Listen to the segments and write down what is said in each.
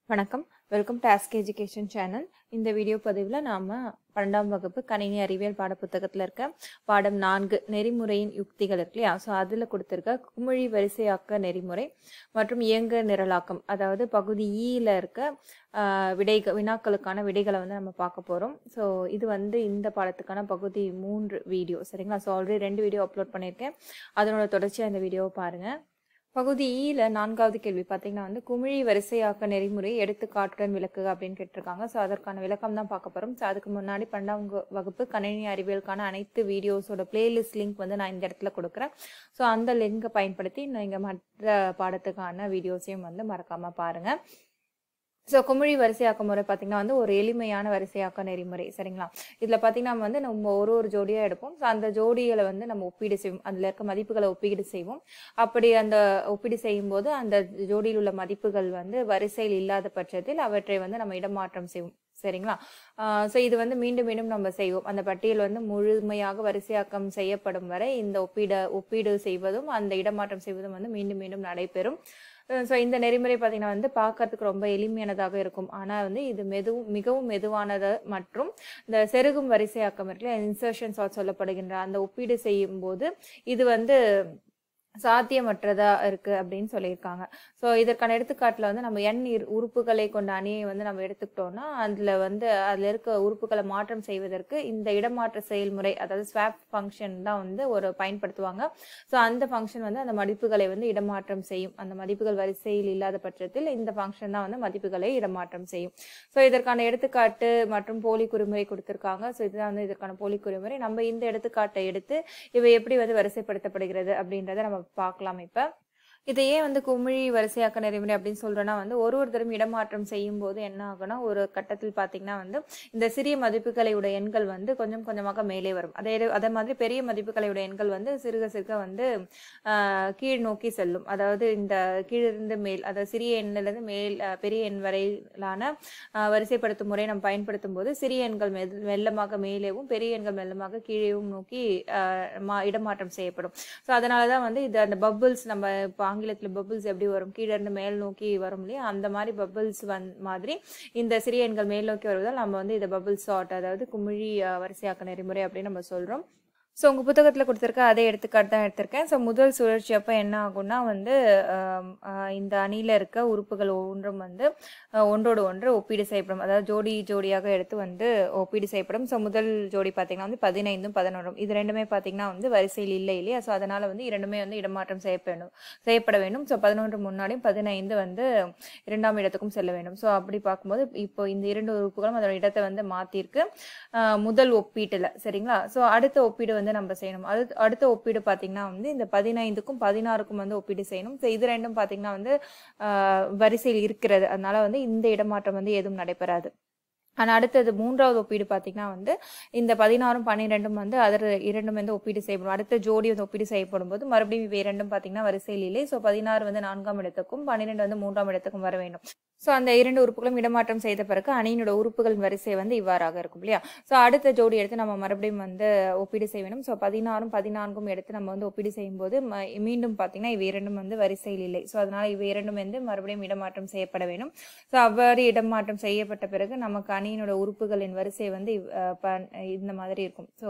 வணக்கம். Welcome to ask education channel. இந்த video பதிவில் நாம் 12ஆம் வகுப்பு கணினி அறிவியல் பாடப்புத்தகத்தில் இருக்க பாடம் 4 நெறிமுறையின் யுக்திகள் இருக்கு இல்லையா? ஸோ அதில் கொடுத்துருக்க குமிழி வரிசையாக்க நெறிமுறை மற்றும் இயங்க நிரலாக்கம், அதாவது பகுதி ஈயில் இருக்க வினாக்களுக்கான விடைகளை வந்து நம்ம பார்க்க போகிறோம். ஸோ இது வந்து இந்த பாடத்துக்கான பகுதி 3 வீடியோ, சரிங்களா? ஸோ ஆல்ரெடி 2 வீடியோ அப்லோட் பண்ணியிருக்கேன், அதனோட தொடர்ச்சியாக இந்த வீடியோவை பாருங்கள். பகுதி ஈல 4வது கேள்வி பார்த்தீங்கன்னா வந்து குமிழி வரிசையாக்க நெறிமுறை எடுத்துக்காட்டுடன் விளக்குக அப்படின்னு கேட்டிருக்காங்க. ஸோ அதற்கான விளக்கம் தான் பார்க்க போகிறோம். ஸோ அதுக்கு முன்னாடி 12ஆம் வகுப்பு கணினி அறிவியலுக்கான அனைத்து வீடியோஸோட பிளேலிஸ்ட் லிங்க் வந்து நான் இந்த இடத்துல கொடுக்குறேன். ஸோ அந்த லிங்கை பயன்படுத்தி நீங்கள் மற்ற பாடத்துக்கான வீடியோஸையும் வந்து மறக்காமல் பாருங்கள். ஸோ குமிழி வரிசையாக்க முறை பார்த்திங்கன்னா வந்து ஒரு எளிமையான வரிசையாக்க நெறிமுறை, சரிங்களா? இதில் பார்த்திங்கன்னா வந்து நம்ம ஒரு ஜோடியாக எடுப்போம். ஸோ அந்த ஜோடிகளை வந்து நம்ம ஒப்பீடு செய்வோம், அதில் இருக்க மதிப்புகளை ஒப்பீடு செய்வோம். அப்படி அந்த ஒப்பீடு செய்யும்போது அந்த ஜோடியில் உள்ள மதிப்புகள் வந்து வரிசையில் இல்லாத பட்சத்தில் அவற்றை வந்து நம்ம இடமாற்றம் செய்வோம், சரிங்களா? ஸோ இது வந்து மீண்டும் மீண்டும் நம்ம செய்வோம். அந்த பட்டியல் வந்து முழுமையாக வரிசையாக்கம் செய்யப்படும் வரை இந்த ஒப்பீடு செய்வதும் அந்த இடமாற்றம் செய்வதும் வந்து மீண்டும் மீண்டும் நடைபெறும். ஸோ இந்த நெறிமுறை பார்த்திங்கன்னா வந்து பார்க்கறதுக்கு ரொம்ப எளிமையானதாக இருக்கும். ஆனால் வந்து இது மிகவும் மெதுவானது மற்றும் இந்த செருகும் வரிசையாக்கம் இருக்குல்ல, இன்சர்ஷன் சார்ட் சொல்லப்படுகின்ற அந்த ஒப்பீடு செய்யும் போது இது வந்து சாத்தியமற்றதா இருக்கு அப்படின்னு சொல்லியிருக்காங்க. ஸோ இதற்கான எடுத்துக்காட்டில் வந்து நம்ம n உறுப்புகளை கொண்ட அணியை வந்து நம்ம எடுத்துக்கிட்டோம்னா அதில் இருக்க உறுப்புகளை மாற்றம் செய்வதற்கு இந்த இடமாற்ற செயல்முறை, அதாவது ஸ்வாப் ஃபங்க்ஷன் தான் வந்து பயன்படுத்துவாங்க. ஸோ அந்த ஃபங்க்ஷன் வந்து அந்த மதிப்புகளை வந்து இடமாற்றம் செய்யும். அந்த மதிப்புகள் வரிசையில் இல்லாத பட்சத்தில் இந்த ஃபங்க்ஷன் தான் வந்து மதிப்புகளை இடமாற்றம் செய்யும். ஸோ இதற்கான எடுத்துக்காட்டு மற்றும் போலி குறிமுறை கொடுத்துருக்காங்க. ஸோ இதுதான் வந்து இதற்கான போலி குறிமுறை. நம்ம இந்த எடுத்துக்காட்டை எடுத்து இவை எப்படி வந்து வரிசைப்படுத்தப்படுகிறது அப்படின்றத நம்ம பார்க்கலாம். இப்ப இதையே வந்து குமிழி வரிசையாக்க நெறிமுறை அப்படின்னு சொல்றோம்னா வந்து ஒரு தரம் இடமாற்றம் செய்யும் போது என்ன ஆகும்னா, ஒரு கட்டத்தில் பார்த்தீங்கன்னா வந்து இந்த சிறிய மதிப்புகளை உடைய எண்கள் வந்து கொஞ்சம் கொஞ்சமாக மேலே வரும். அதே மாதிரி பெரிய மதிப்புகளை உடைய எண்கள் வந்து சிறுக சிறுக வந்து கீழ் நோக்கி செல்லும். அதாவது இந்த கீழிருந்து மேல், அதாவது சிறிய எண்ணிலிருந்து மேல் பெரிய எண் வரையிலான வரிசைப்படுத்தும் முறை நம்ம பயன்படுத்தும் போது சிறிய எண்கள் மெல்லமாக மேலேவும் பெரிய எண்கள் மெல்லமாக கீழேவும் நோக்கி இடமாற்றம் செய்யப்படும். ஸோ அதனாலதான் வந்து இது அந்த பபிள்ஸ், நம்ம ஆங்கிலத்தில் பபிள்ஸ் எப்படி வரும், கீழே இருந்து மேல் நோக்கி வரும் இல்லையா, அந்த மாதிரி பபிள்ஸ் மாதிரி இந்த சிறிய எண்கள் மேல் நோக்கி வருவதால் நம்ம வந்து இதை பபிள் சார்ட், அதாவது குமிழி வரிசையாக்க நெறிமுறை அப்படின்னு நம்ம சொல்றோம். ஸோ உங்கள் புத்தகத்தில் கொடுத்துருக்க அதே எடுத்துக்காட்டு தான் எடுத்திருக்கேன். ஸோ முதல் சுழற்சி அப்போ என்ன ஆகும்னா வந்து இந்த அணியில் இருக்க உறுப்புகள் ஒன்றும் வந்து ஒன்றோடு ஒன்று ஒப்பீடு செய்யப்படும், அதாவது ஜோடியாக எடுத்து வந்து ஒப்பீடு செய்யப்படும். ஸோ முதல் ஜோடி பார்த்தீங்கன்னா வந்து 15ம் 11ம் இது ரெண்டுமே பார்த்தீங்கன்னா வந்து வரிசையில் இல்லை இல்லையா? ஸோ அதனால் வந்து இரண்டுமே வந்து இடமாற்றம் செய்யப்பட வேண்டும். ஸோ 11 முன்னாடியும் 15 வந்து 2ஆம் இடத்துக்கும் செல்ல வேண்டும். ஸோ அப்படி பார்க்கும்போது இப்போ இந்த இரண்டு உறுப்புகளும் அதோட இடத்தை வந்து மாற்றிருக்கு முதல் ஒப்பீட்டில், சரிங்களா? ஸோ அடுத்த ஒப்பீடு வந்து நம்ம செய்யணும். அடுத்த ஒப்பீடு பார்த்தீங்கன்னா வந்து இந்த 15க்கும் 16க்கும் வந்து ஒப்பீடு செய்யணும். ஸோ இது ரெண்டும் பார்த்தீங்கன்னா வந்து வரிசையில் இருக்கிறது, அதனால வந்து இந்த இடமாற்றம் வந்து எதுவும் நடைபெறாது. ஆனால் அடுத்தது 3வது ஒப்பீடு பார்த்தீங்கன்னா வந்து இந்த 16ம் 12ம் வந்து இரண்டும் வந்து ஒப்பீடு செய்யப்படும். அடுத்த ஜோடி வந்து ஒப்பீடு செய்யப்படும் போது மறுபடியும் இவை இரண்டும் பார்த்தீங்கன்னா வரிசையில் இல்லை. ஸோ 16 வந்து 4ஆம் இடத்துக்கும் 12 வந்து 3ஆம் இடத்துக்கும் வர வேண்டும். ஸோ அந்த இரண்டு உறுப்புகளும் இடமாற்றம் செய்த பிறகு அணியினோட உறுப்புகளின் வரிசை வந்து இவ்வாறாக இருக்கும் இல்லையா? ஸோ அடுத்த ஜோடி எடுத்து நம்ம மறுபடியும் வந்து ஒப்பீடு செய்ய வேண்டும். ஸோ 16ம் 14ம் எடுத்து நம்ம வந்து ஒப்பீடு செய்யும் போது மீண்டும் பார்த்தீங்கன்னா இவை இரண்டும் வந்து வரிசையில் இல்லை. ஸோ அதனால இவை இரண்டும் வந்து மறுபடியும் இடமாற்றம் செய்யப்பட வேண்டும். ஸோ அவ்வாறு இடமாற்றம் செய்யப்பட்ட பிறகு நமக்கு அணியினோட உறுப்புகளின் வரிசை வந்து இந்த மாதிரி இருக்கும். ஸோ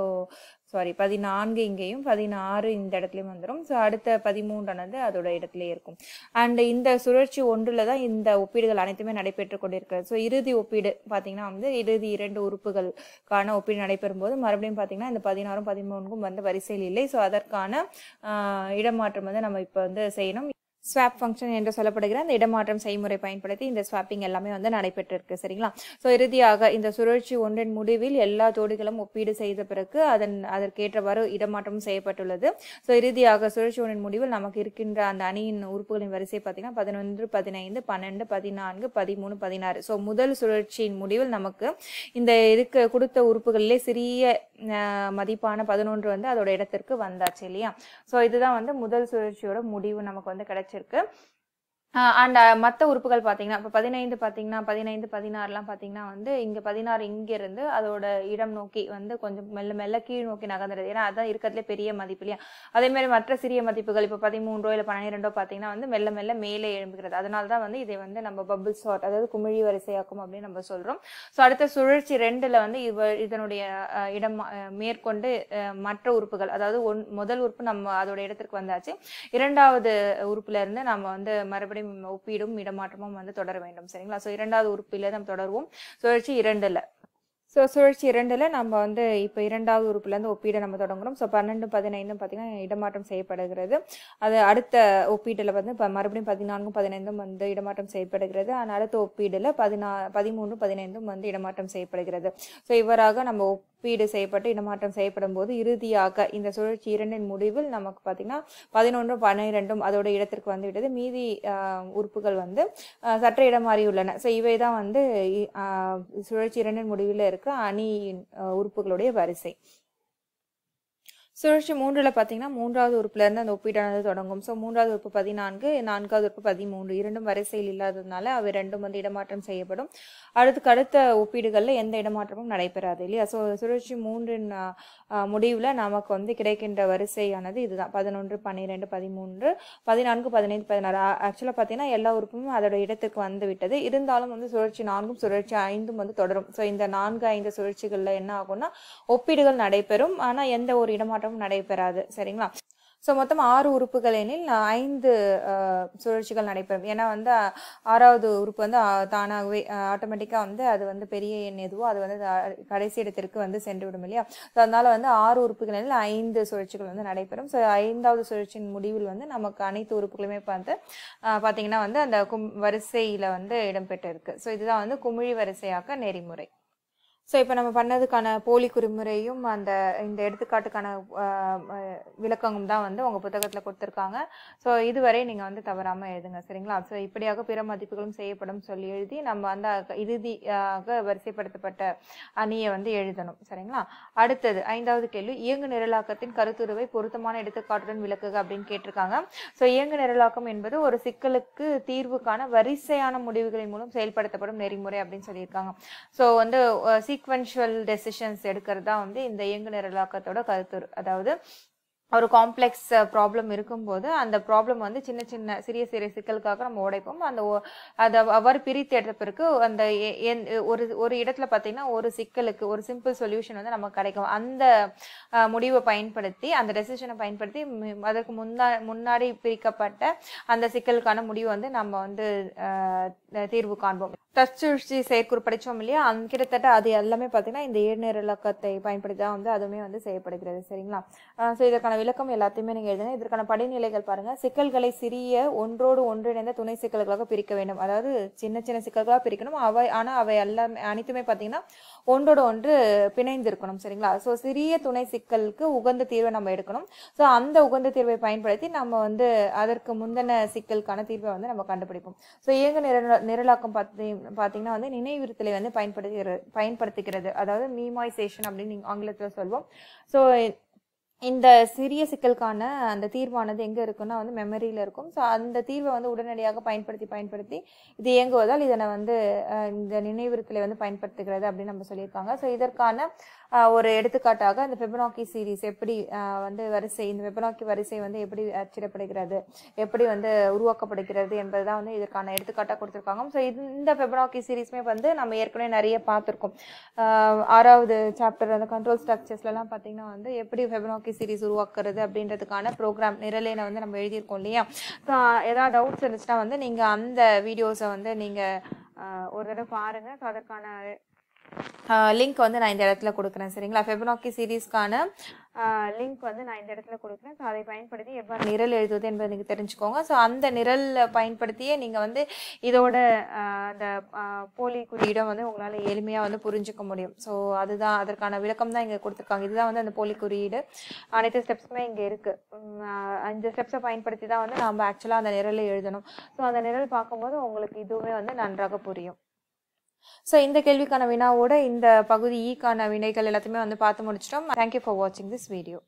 14 இங்கேயும் 16 இந்த இடத்துலையும் வந்துடும். ஸோ அடுத்த 13ஆனது அதோட இடத்துலயே இருக்கும். அண்ட் இந்த சுழற்சி ஒன்றுல தான் இந்த ஒப்பீடுகள் அனைத்துமே நடைபெற்று கொண்டிருக்கிறது. ஸோ இறுதி ஒப்பீடு பார்த்தீங்கன்னா வந்து இறுதி இரண்டு உறுப்புகளுக்கான ஒப்பீடு நடைபெறும் போது மறுபடியும் பார்த்தீங்கன்னா இந்த 16ம் 13க்கும் வந்து வரிசையில் இல்லை. ஸோ அதற்கான இடமாற்றம் வந்து நம்ம இப்போ வந்து செய்யணும். ஸ்வாப் ஃபங்க்ஷன் என்று சொல்லப்படுகிற அந்த இடமாற்றம் செய்முறை பயன்படுத்தி இந்த ஸ்வாப்பிங் எல்லாமே வந்து நடைபெற்றிருக்கு, சரிங்களா? ஸோ இறுதியாக இந்த சுழற்சி ஒன்றின் முடிவில் எல்லா ஜோடிகளும் ஒப்பீடு செய்த பிறகு அதற்கேற்றவாறு இடமாற்றம் செய்யப்பட்டுள்ளது. ஸோ இறுதியாக சுழற்சி ஒன்றின் முடிவில் நமக்கு இருக்கின்ற அந்த அணியின் உறுப்புகளின் வரிசை பார்த்தீங்கன்னா 11, 15, 12, 14, 13, 16. ஸோ முதல் சுழற்சியின் முடிவில் நமக்கு இந்த கொடுத்த உறுப்புகளிலே சிறிய மதிப்பான 11 வந்து அதோட இடத்திற்கு வந்தாச்சு இல்லையா? ஸோ இதுதான் வந்து முதல் சுழற்சியோட முடிவு நமக்கு வந்து கிடைச்சிருக்கு. அண்ட் மத்த உறுப்புகள் பார்த்தீங்கன்னா, இப்ப 15 பார்த்தீங்கன்னா, 15, 16லாம் பார்த்தீங்கன்னா வந்து, இங்க 16 இங்கிருந்து அதோட இடம் நோக்கி வந்து கொஞ்சம் மெல்ல மெல்ல கீழ் நோக்கி நகர்ந்துடுது. ஏன்னா, அதான் இருக்கிறதுலே பெரிய மதிப்பு இல்லையா? அதேமாரி மற்ற சிறிய மதிப்புகள் இப்ப 13ஓ இல்ல 12ஓ பார்த்தீங்கன்னா வந்து மெல்ல மெல்ல மேலே எழும்புகிறது. அதனால தான் வந்து இதை வந்து நம்ம பபிள் சார்ட் அதாவது குமிழி வரிசையாக்கம் அப்படின்னு நம்ம சொல்றோம். ஸோ அடுத்த சுழற்சி 2ல வந்து இதனுடைய இடம் மேற்கொண்டு மற்ற உறுப்புகள் அதாவது முதல் உறுப்பு நம்ம அதோட இடத்திற்கு வந்தாச்சு. 2வது உறுப்புல இருந்து நம்ம வந்து மறுபடியும் ஒப்பீடும் இடமாற்றமும் வந்து தொடர வேண்டும். சரிங்களா? சோ 2வது உறுப்பில நம்ம தொடருவோம். சுழற்சி 2ல சுழற்சி 2ல நம்ம வந்து இப்ப 2வது உறுப்புல இருந்து ஒப்பீடு நம்ம தொடங்குறோம். 12, 15 பாத்தீங்கன்னா இடமாற்றம் செய்யப்படுகிறது. அது அடுத்த ஒப்பீடுல வந்து மறுபடியும் 14, 15 வந்து இடமாற்றம் செய்யப்படுகிறது. அடுத்த ஒப்பீடுல 13, 15 வந்து இடமாற்றம் செய்யப்படுகிறது. சோ இவ்வாறாக நம்ம ஒப்பீடு செய்யப்பட்டு இடமாற்றம் செய்யப்படும் போது இறுதியாக இந்த சுழற்சி 2ன் முடிவில் நமக்கு பாத்தீங்கன்னா 11, 12 அதோட இடத்திற்கு வந்து விட்டது. மீதி உறுப்புகள் வந்து சற்று இடம் மாறியுள்ளன. சோ இவைதான் வந்து சுழற்சி 2ன் முடிவில் இருக்க அணியின் உறுப்புகளுடைய வரிசை. சுழற்சி 3ல பார்த்தீங்கன்னா 3வது உறுப்புல இருந்து அந்த ஒப்பீடானது தொடங்கும். ஸோ 3வது உறுப்பு 14, 4வது உறுப்பு 13 இரண்டும் வரிசையில் இல்லாததுனால அவை ரெண்டும் வந்து இடமாற்றம் செய்யப்படும். அடுத்த ஒப்பீடுகள்ல எந்த இடமாற்றமும் நடைபெறாது இல்லையா? ஸோ சுழற்சி 3ன் முடிவுல நமக்கு வந்து கிடைக்கின்ற வரிசையானது இதுதான் 11, 12, 13, 14, 15, 16. ஆக்சுவலா பார்த்தீங்கன்னா எல்லா உறுப்பும் அதோட இடத்துக்கு வந்து விட்டது. இருந்தாலும் வந்து சுழற்சி 4ம் சுழற்சி 5ம் வந்து தொடரும். ஸோ இந்த 4, 5 சுழற்சிகள்ல என்ன ஆகும்னா ஒப்பீடுகள் நடைபெறும். ஆனா எந்த ஒரு இடமாற்றம் நடைபெறாது. சரிங்களா? சோ மொத்தம் 6 உறுப்புகள் எனில் 5 சுழற்சிகள் நடைபெறும். ஏன்னா வந்து 6வது உறுப்பு வந்து தானாகவே ஆட்டோமேட்டிக்கா வந்து அது வந்து பெரிய எண் எதுவோ அது வந்து கடைசி இடத்திற்கு வந்து சென்று விடும் இல்லையா? அதனால வந்து 6 உறுப்புகள் எனில் 5 சுழற்சிகள் வந்து நடைபெறும். ஸோ 5வது சுழற்சியின் முடிவில் வந்து நமக்கு அனைத்து உறுப்புகளுமே வந்து பாத்தீங்கன்னா வந்து அந்த வரிசையில வந்து இடம்பெற்று இருக்கு. ஸோ இதுதான் வந்து குமிழி வரிசையாக்க நெறிமுறை. ஸோ இப்போ நம்ம பண்ணதுக்கான போலி குறிமுறையும் இந்த எடுத்துக்காட்டுக்கான விளக்கமும் தான் வந்து உங்கள் புத்தகத்தில் கொடுத்துருக்காங்க. ஸோ இதுவரை நீங்கள் வந்து தவறாமல் எழுதுங்க. சரிங்களா? ஸோ இப்படியாக பிற மதிப்புகளும் செய்யப்படும் சொல்லி எழுதி நம்ம அந்த இறுதியாக வரிசைப்படுத்தப்பட்ட அணியை வந்து எழுதணும். சரிங்களா? அடுத்தது 5வது கேள்வி, இயங்கு நிரலாக்கத்தின் கருத்துருவை பொருத்தமான எடுத்துக்காட்டுடன் விளக்குக அப்படின்னு கேட்டிருக்காங்க. ஸோ இயங்கு நிரலாக்கம் என்பது ஒரு சிக்கலுக்கு தீர்வுக்கான வரிசையான முடிவுகளின் மூலம் செயல்படுத்தப்படும் நெறிமுறை அப்படின்னு சொல்லியிருக்காங்க. ஸோ வந்து சீக்வென்ஷுவல் டெசிஷன்ஸ் எடுக்கிறதா வந்து இந்த இயங்கு நிரலாக்கத்தோட கருத்துரு. அதாவது ஒரு காம்ப்ளெக்ஸ் ப்ராப்ளம் இருக்கும்போது அந்த ப்ராப்ளம் வந்து சின்ன சின்ன சிறிய சிக்கலுக்காக நம்ம உடைப்போம். அதை அவ்வாறு பிரித்து எடுத்த பிறகு அந்த ஒரு இடத்துல பார்த்தீங்கன்னா ஒரு சிக்கலுக்கு ஒரு சிம்பிள் சொல்யூஷன் வந்து நமக்கு கிடைக்கும். அந்த முடிவை பயன்படுத்தி அந்த டெசிஷனை பயன்படுத்தி அதற்கு முன்னாடி பிரிக்கப்பட்ட அந்த சிக்கலுக்கான முடிவு வந்து நம்ம வந்து தீர்வு காண்போம். தற்சுழற்சி செயற்குறு படிச்சோம் இல்லையா? கிட்டத்தட்ட அது எல்லாமே பார்த்தீங்கன்னா இந்த ஏழ்நிரலாக்கத்தை பயன்படுத்தி தான் வந்து அதுவுமே வந்து செய்யப்படுகிறது. சரிங்களா? ஸோ இதற்கான விளக்கம் எல்லாத்தையுமே நீங்க எழுதுங்க. இதற்கான படிநிலைகள் பாருங்க. சிக்கல்களை சிறிய ஒன்றோடு ஒன்றிணைந்த துணை சிக்கல்களாக பிரிக்க வேண்டும். அதாவது சின்ன சின்ன சிக்கல்களாக பிரிக்கணும். அவை எல்லாமே அனைத்துமே பார்த்தீங்கன்னா ஒன்றோடு ஒன்று பிணைந்து இருக்கணும். சரிங்களா? ஸோ சிறிய துணை சிக்கலுக்கு உகந்த தீர்வை நம்ம எடுக்கணும். ஸோ அந்த உகந்த தீர்வை பயன்படுத்தி நம்ம வந்து அதற்கு முந்தின சிக்கலுக்கான தீர்வை வந்து நம்ம கண்டுபிடிப்போம். ஸோ இயங்கு நிரலாக்கம் பார்த்தீங்கன்னா வந்து நினைவுறுத்தலை வந்து பயன்படுத்துகிறது. அதாவது மீமாய்சேஷன் அப்படின்னு ஆங்கிலத்தில் சொல்வோம். ஸோ இந்த சிறிய சிக்கலுக்கான அந்த தீர்வானது எங்க இருக்குன்னா வந்து மெமரியில இருக்கும். ஸோ அந்த தீர்வை வந்து உடனடியாக பயன்படுத்தி இது இயங்குவதால் இதனை வந்து இந்த நினைவுறுத்தலை வந்து பயன்படுத்துகிறது அப்படின்னு நம்ம சொல்லியிருக்காங்க. ஸோ இதற்கான ஒரு எடுத்துக்காட்டாக இந்த ஃபெபனாக்கி சீரீஸ் எப்படி வந்து இந்த ஃபெபனாக்கி வரிசை வந்து எப்படி அச்சிடப்படுகிறது, எப்படி வந்து உருவாக்கப்படுகிறது என்பதுதான் வந்து இதற்கான எடுத்துக்காட்டாக கொடுத்துருக்காங்க. ஸோ இந்த ஃபெபனாக்கி சீரீஸ்மே வந்து நம்ம ஏற்கனவே நிறைய பார்த்துருக்கோம். 6வது சாப்டர் அந்த கண்ட்ரோல் ஸ்ட்ரக்சர்ஸ்லாம் பார்த்தீங்கன்னா வந்து எப்படி ஃபெபனாக்கி சீரீஸ் உருவாக்குறது அப்படின்றதுக்கான ப்ரோக்ராம் நிரலையை வந்து நம்ம எழுதியிருக்கோம் இல்லையா? ஏதாவது டவுட்ஸ் இருந்துச்சுன்னா வந்து நீங்க அந்த வீடியோஸை வந்து நீங்க ஒரு தடவை பாருங்க. ஸோ அதற்கான லிங்க் வந்து நான் இந்த இடத்துல கொடுக்குறேன். சரிங்களா? ஃபெபனாக்கி சீரீஸ்க்கான லிங்க் வந்து நான் இந்த இடத்துல கொடுக்குறேன். ஸோ அதை பயன்படுத்தி எவ்வாறு நிரல் எழுதுவது என்பதை நீங்கள் தெரிஞ்சுக்கோங்க. ஸோ அந்த நிரல் பயன்படுத்தியே நீங்கள் வந்து இதோட அந்த போலி குறியீடம் வந்து உங்களால் எளிமையாக வந்து புரிஞ்சுக்க முடியும். ஸோ அதுதான் அதற்கான விளக்கம் தான் இங்கே கொடுத்துருக்காங்க. இதுதான் வந்து அந்த போலி குறியீடு. அனைத்து ஸ்டெப்ஸுமே இங்கே இருக்குது. 5 ஸ்டெப்ஸை பயன்படுத்தி தான் வந்து நம்ம ஆக்சுவலாக அந்த நிரலை எழுதணும். ஸோ அந்த நிரல் பார்க்கும்போது உங்களுக்கு இதுவுமே வந்து நன்றாக புரியும். ஸோ இந்த கேள்விக்கான வினாவோட இந்த பகுதி ஈக்கான வினைகள் எல்லாத்தையுமே வந்து பார்த்து முடிச்சிட்டோம். தேங்க்யூ ஃபார் வாட்சிங் திஸ் வீடியோ.